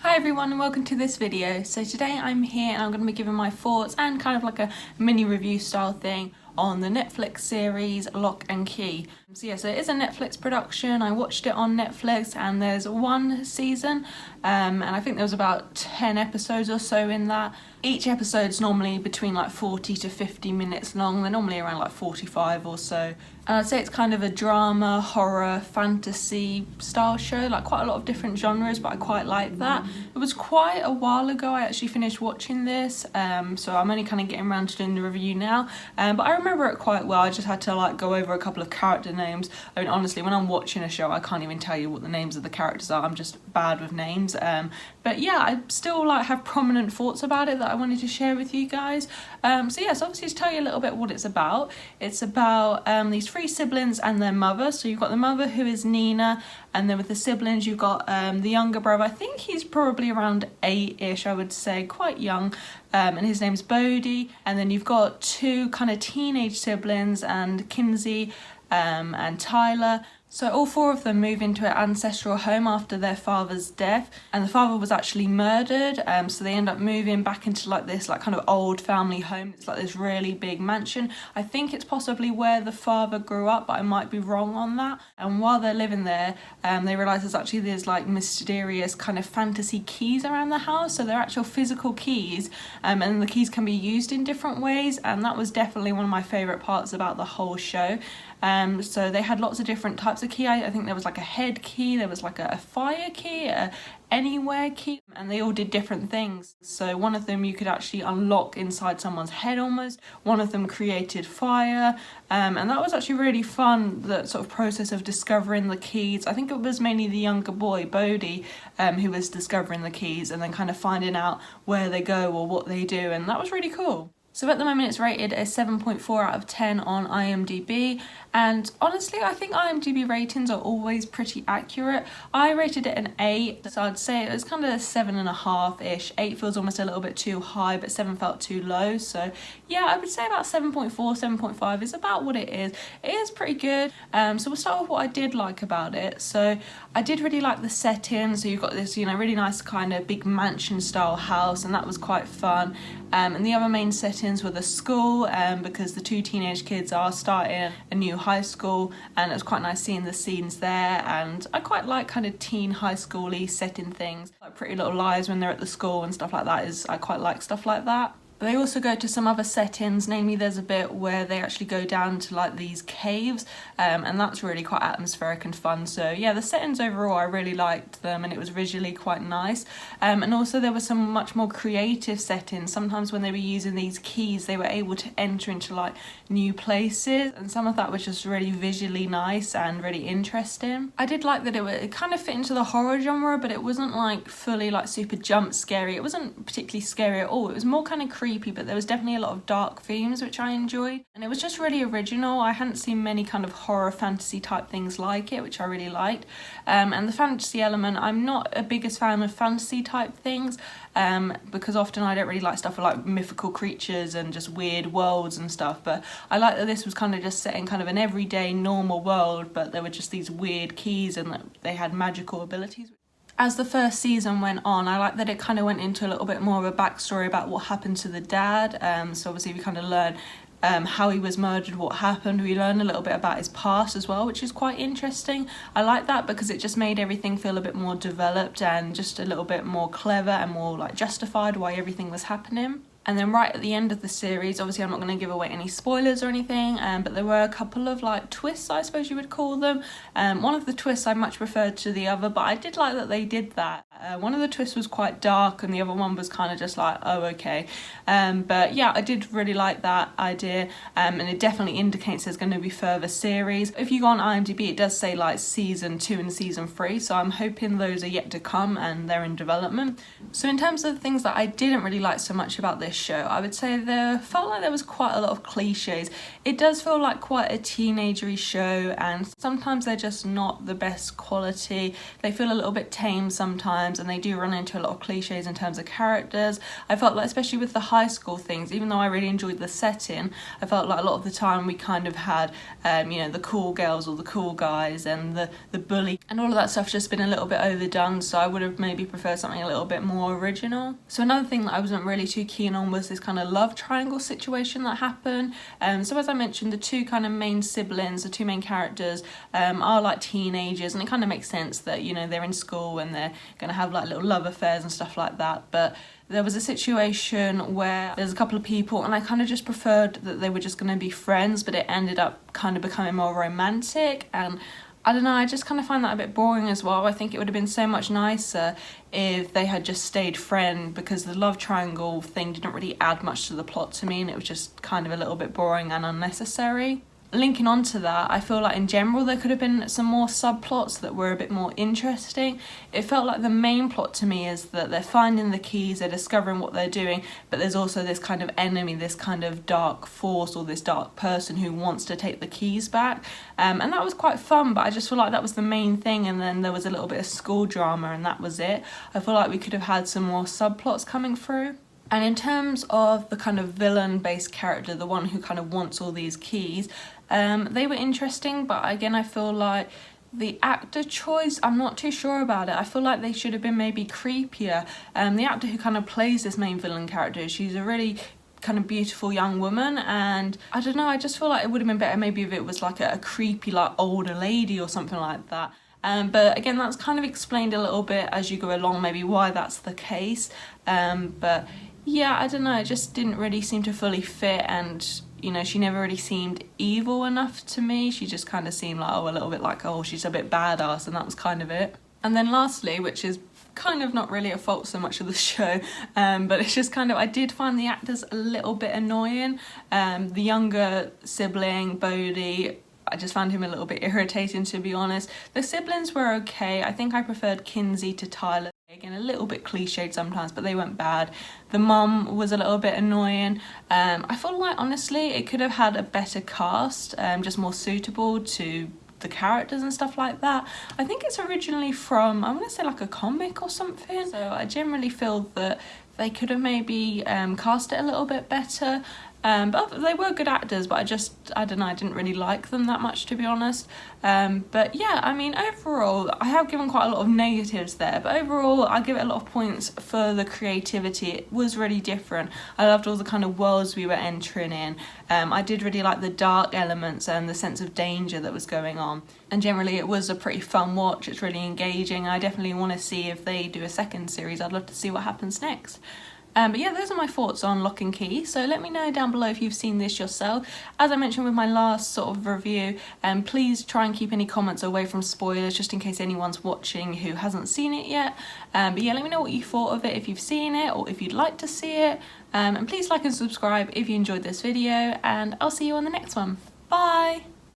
Hi everyone and welcome to this video. So today I'm here and I'm going to be giving my thoughts and kind of like a mini review style thing on the Netflix series Lock and Key. So yeah, so it is a Netflix production. I watched it on Netflix and there's one season and I think there was about 10 episodes or so in that. Each episode's normally between like 40 to 50 minutes long. They're normally around like 45 or so. And I'd say it's kind of a drama, horror, fantasy style show, like quite a lot of different genres, but I quite like that. It was quite a while ago I actually finished watching this, so I'm only kind of getting around to doing the review now, but I remember it quite well. I just had to like go over a couple of character names. I mean, honestly, when I'm watching a show, I can't even tell you what the names of the characters are. I'm just bad with names, but yeah, I still like have prominent thoughts about it that I wanted to share with you guys. So yes, obviously to tell you a little bit what it's about these three siblings and their mother. So you've got the mother, who is Nina, and then with the siblings you've got the younger brother. I think he's probably around 8-ish, I would say, quite young, and his name's Bodhi. And then you've got two kind of teenage siblings, and Kinsey and Tyler. So all four of them move into an ancestral home after their father's death, and the father was actually murdered, so they end up moving back into like this like kind of old family home. It's like this really big mansion. I think it's possibly where the father grew up, but I might be wrong on that. And while they're living there, they realise there's like mysterious kind of fantasy keys around the house. So they're actual physical keys, and the keys can be used in different ways, and that was definitely one of my favourite parts about the whole show. So they had lots of different types of key. I think there was like a head key, there was like a fire key, a anywhere key, and they all did different things. So one of them you could actually unlock inside someone's head almost. One of them created fire, and that was actually really fun, the sort of process of discovering the keys. I think it was mainly the younger boy, Bodhi, who was discovering the keys and then kind of finding out where they go or what they do, and that was really cool. So at the moment it's rated a 7.4 out of 10 on IMDb, and honestly I think IMDb ratings are always pretty accurate. I rated it an 8, so I'd say it was kind of a 7.5-ish. 8 feels almost a little bit too high, but 7 felt too low, so yeah, I would say about 7.4, 7.5 is about what it is. It is pretty good. So we'll start with what I did like about it. So I did really like the setting. So you've got this, really nice kind of big mansion style house, and that was quite fun. And the other main settings were the school, because the two teenage kids are starting a new high school, and it was quite nice seeing the scenes there. And I quite like kind of teen high school-y setting things, like Pretty Little Lies when they're at the school and stuff like that. I quite like stuff like that. But they also go to some other settings, namely there's a bit where they actually go down to like these caves, and that's really quite atmospheric and fun. So yeah, the settings overall I really liked them, and it was visually quite nice. And also there were some much more creative settings. Sometimes when they were using these keys they were able to enter into like new places, and some of that was just really visually nice and really interesting. I did like that it kind of fit into the horror genre, but it wasn't like fully like super jump scary. It wasn't particularly scary at all. It was more kind of creepy, but there was definitely a lot of dark themes which I enjoyed, and it was just really original. I hadn't seen many kind of horror fantasy type things like it, which I really liked. And the fantasy element, I'm not a biggest fan of fantasy type things, because often I don't really like stuff with like mythical creatures and just weird worlds and stuff, but I like that this was kind of just set in kind of an everyday normal world, but there were just these weird keys and that they had magical abilities. As the first season went on, I like that it kind of went into a little bit more of a backstory about what happened to the dad. So obviously we kind of learn how he was murdered, what happened. We learn a little bit about his past as well, which is quite interesting. I like that because it just made everything feel a bit more developed and just a little bit more clever and more like justified why everything was happening. And then right at the end of the series, obviously I'm not going to give away any spoilers or anything, but there were a couple of like twists, I suppose you would call them. One of the twists I much preferred to the other, but I did like that they did that. One of the twists was quite dark and the other one was kind of just like, oh okay. But yeah, I did really like that idea, and it definitely indicates there's going to be further series. If you go on IMDb, it does say like season 2 and season 3, so I'm hoping those are yet to come and they're in development. So in terms of the things that I didn't really like so much about this this show. I would say there felt like there was quite a lot of cliches. It does feel like quite a teenagery show, and sometimes they're just not the best quality. They feel a little bit tame sometimes, and they do run into a lot of cliches in terms of characters. I felt like, especially with the high school things, even though I really enjoyed the setting, I felt like a lot of the time we kind of had you know, the cool girls or the cool guys and the bully, and all of that stuff's just been a little bit overdone, so I would have maybe preferred something a little bit more original. So another thing that I wasn't really too keen on was this kind of love triangle situation that happened. So as I mentioned, the two kind of main siblings, the two main characters, are like teenagers, and it kind of makes sense that, you know, they're in school and they're going to have like little love affairs and stuff like that. But there was a situation where there's a couple of people, and I kind of just preferred that they were just going to be friends, but it ended up kind of becoming more romantic, and I don't know, I just kind of find that a bit boring as well. I think it would have been so much nicer if they had just stayed friends, because the love triangle thing didn't really add much to the plot to me, and it was just kind of a little bit boring and unnecessary. Linking on to that, I feel like in general there could have been some more subplots that were a bit more interesting. It felt like the main plot to me is that they're finding the keys, they're discovering what they're doing, but there's also this kind of enemy, this kind of dark force or this dark person who wants to take the keys back. And that was quite fun, but I just feel like that was the main thing, and then there was a little bit of school drama and that was it. I feel like we could have had some more subplots coming through. And in terms of the kind of villain-based character, the one who kind of wants all these keys, they were interesting, but again, I feel like the actor choice, I'm not too sure about it. I feel like they should have been maybe creepier. The actor who kind of plays this main villain character, she's a really kind of beautiful young woman, and I don't know, I just feel like it would have been better maybe if it was like a creepy, like older lady or something like that. But again, that's kind of explained a little bit as you go along, maybe why that's the case. But yeah, I don't know, it just didn't really seem to fully fit, and you know, she never really seemed evil enough to me. She just kind of seemed like, oh, a little bit like, oh, she's a bit badass, and that was kind of it. And then lastly, which is kind of not really a fault so much of the show, but it's just kind of, I did find the actors a little bit annoying. The younger sibling, Bodhi, I just found him a little bit irritating, to be honest. The siblings were okay. I think I preferred Kinsey to Tyler. Again, a little bit cliched sometimes, but they weren't bad. The mum was a little bit annoying. I feel like, honestly, it could have had a better cast, just more suitable to the characters and stuff like that. I think it's originally from, I want to say like a comic or something. So I generally feel that they could have maybe cast it a little bit better. But they were good actors, but I don't know, I didn't really like them that much, to be honest. But yeah, I mean, overall, I have given quite a lot of negatives there, but overall, I give it a lot of points for the creativity. It was really different. I loved all the kind of worlds we were entering in. I did really like the dark elements and the sense of danger that was going on. And generally, it was a pretty fun watch. It's really engaging. I definitely want to see if they do a second series. I'd love to see what happens next. But yeah, those are my thoughts on Lock and Key. So let me know down below if you've seen this yourself. As I mentioned with my last sort of review, please try and keep any comments away from spoilers, just in case anyone's watching who hasn't seen it yet. But yeah, let me know what you thought of it, if you've seen it or if you'd like to see it. And please like and subscribe if you enjoyed this video, and I'll see you on the next one. Bye!